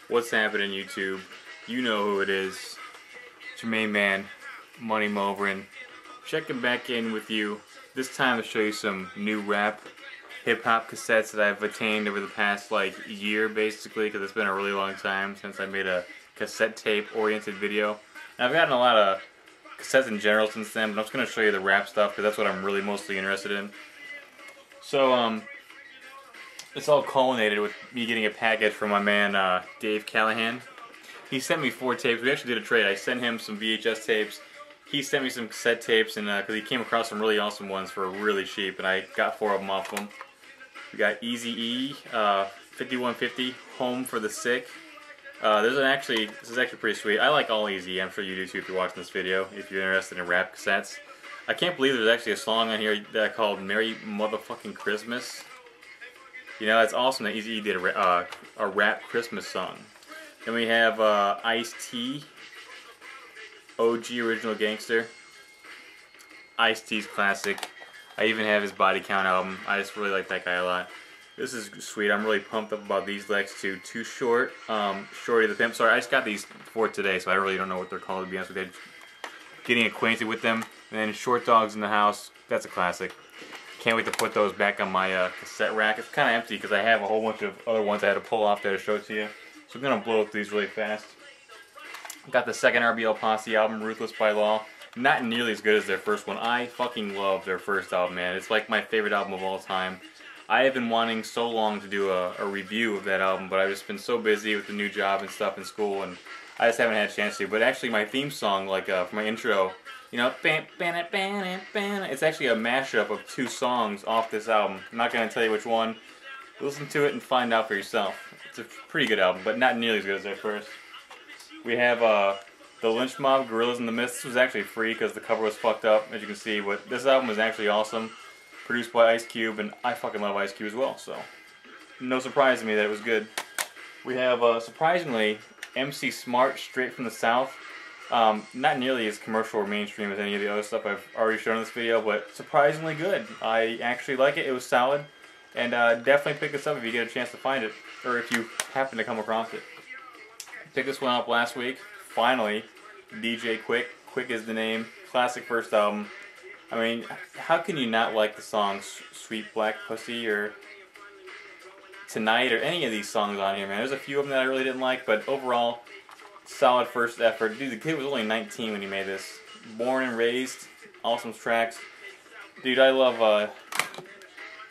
What's happening, YouTube? You know who it is. It's your main man, Money Movrin. Checking back in with you. This time to show you some new rap, hip-hop cassettes that I've attained over the past, year, basically, because it's been a really long time since I made a cassette tape-oriented video. And I've gotten a lot of cassettes in general since then, but I'm just going to show you the rap stuff, because that's what I'm really mostly interested in. So, it's all culminated with me getting a package from my man, Dave Callahan. He sent me 4 tapes. We actually did a trade. I sent him some VHS tapes. He sent me some cassette tapes, and because he came across some really awesome ones for really cheap, and I got 4 of them off him. We got Eazy-E, 5150, Home for the Sick. This is actually pretty sweet. I like all Eazy. I'm sure you do too if you're watching this video, if you're interested in rap cassettes. I can't believe there's actually a song on here that I called Merry Motherfucking Christmas. You know, it's awesome that Eazy-E did a rap Christmas song. Then we have Ice-T, OG Original Gangster. Ice-T's classic. I even have his Body Count album. I just really like that guy a lot. This is sweet. I'm really pumped up about these next two. Too Short, Shorty the Pimp. Sorry, I just got these for today, so I really don't know what they're called, to be honest with you. Getting acquainted with them. And then Short Dogs in the House. That's a classic. Can't wait to put those back on my cassette rack. It's kind of empty because I have a whole bunch of other ones I had to pull off there to show it to you. So I'm going to blow up these really fast. Got the second RBL Posse album, Ruthless by Law. Not nearly as good as their first one. I fucking love their first album, man. It's like my favorite album of all time. I have been wanting so long to do a review of that album, but I've just been so busy with the new job and stuff in school, and I just haven't had a chance to. But actually my theme song, for my intro, you know, it's actually a mashup of 2 songs off this album. I'm not going to tell you which one. Listen to it and find out for yourself. It's a pretty good album, but not nearly as good as their first. We have the Lynch Mob, Gorillas in the Mist. This was actually free because the cover was fucked up, as you can see. But this album is actually awesome. Produced by Ice Cube, and I fucking love Ice Cube as well, so no surprise to me that it was good. We have, surprisingly, MC Smart, Straight from the South. Not nearly as commercial or mainstream as any of the other stuff I've already shown in this video, but surprisingly good. I actually like it. It was solid, and definitely pick this up if you get a chance to find it, or if you happen to come across it. Picked this one up last week, finally. DJ Quik. Quik is the name. Classic first album. I mean, how can you not like the songs Sweet Black Pussy or Tonight or any of these songs on here, man? There's a few of them that I really didn't like, but overall, solid first effort. Dude, the kid was only 19 when he made this. Born and Raised, awesome tracks. Dude, I love, I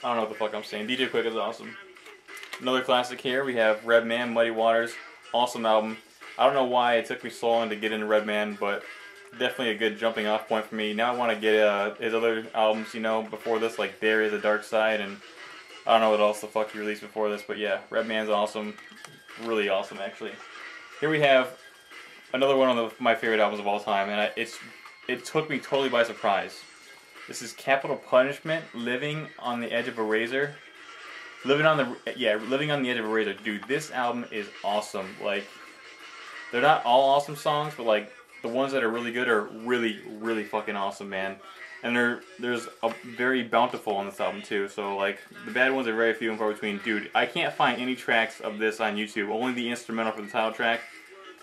don't know what the fuck I'm saying. DJ Quik is awesome. Another classic here, we have Redman, Muddy Waters. Awesome album. I don't know why it took me so long to get into Redman, but definitely a good jumping off point for me. Now I want to get his other albums, you know, before this, like There Is a Dark Side, and I don't know what else the fuck he released before this, but yeah, Redman's awesome. Really awesome, actually. Here we have another one of my favorite albums of all time, and it took me totally by surprise. This is Capital Punishment, Living on the Edge of a Razor. Living on the Edge of a Razor. Dude, this album is awesome. Like, they're not all awesome songs, but the ones that are really good are really, really fucking awesome, man. And there's a very bountiful on this album too. So the bad ones are very few and far between. Dude, I can't find any tracks of this on YouTube. Only the instrumental for the title track.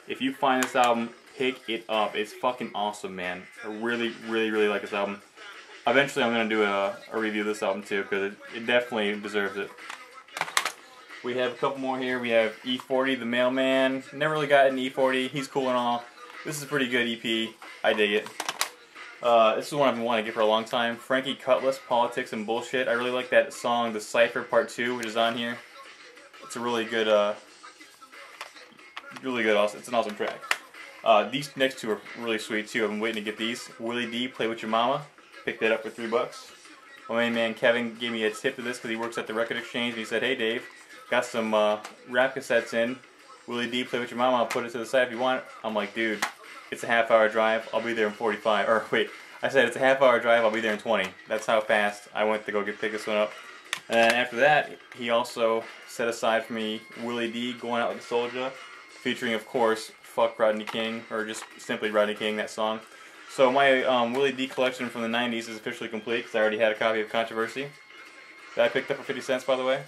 If you find this album, pick it up. It's fucking awesome, man. I really, really, really like this album. Eventually, I'm gonna do a review of this album too, because it definitely deserves it. We have a couple more here. We have E40, The Mailman. Never really got an E40. He's cool and all. This is a pretty good EP. I dig it. This is one I've been wanting to get for a long time. Frankie Cutlass, Politics and Bullshit. I really like that song, The Cypher Part 2, which is on here. It's a really good, it's an awesome track. These next 2 are really sweet too. I've been waiting to get these. Willie D, Play With Your Mama. Picked that up for $3. My main man Kevin gave me a tip to this because he works at the Record Exchange. And he said, "Hey Dave, got some rap cassettes in. Willie D, Play With Your Mama. I'll put it to the side if you want it." I'm like, dude, it's a half-hour drive. I'll be there in 45. Or wait, I said it's a half-hour drive. I'll be there in 20. That's how fast I went to go pick this one up. And then after that, he also set aside for me Willie D, Going Out with the Soulja, featuring, of course, Fuck Rodney King, or just simply Rodney King, that song. So my Willie D collection from the 90s is officially complete because I already had a copy of Controversy that I picked up for 50 cents, by the way.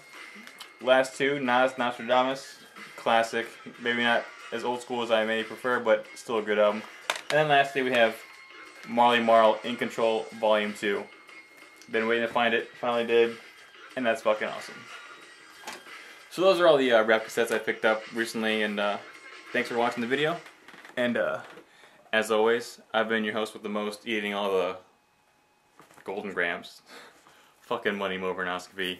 Last 2, Nas, Nostradamus, classic. Maybe not as old school as I may prefer, but still a good album. And then lastly we have Marley Marl In Control Volume 2. Been waiting to find it, finally did, and that's fucking awesome. So those are all the rap cassettes I picked up recently, and thanks for watching the video. And as always, I've been your host with the most, eating all the golden grams. Fucking money movrinoscopy.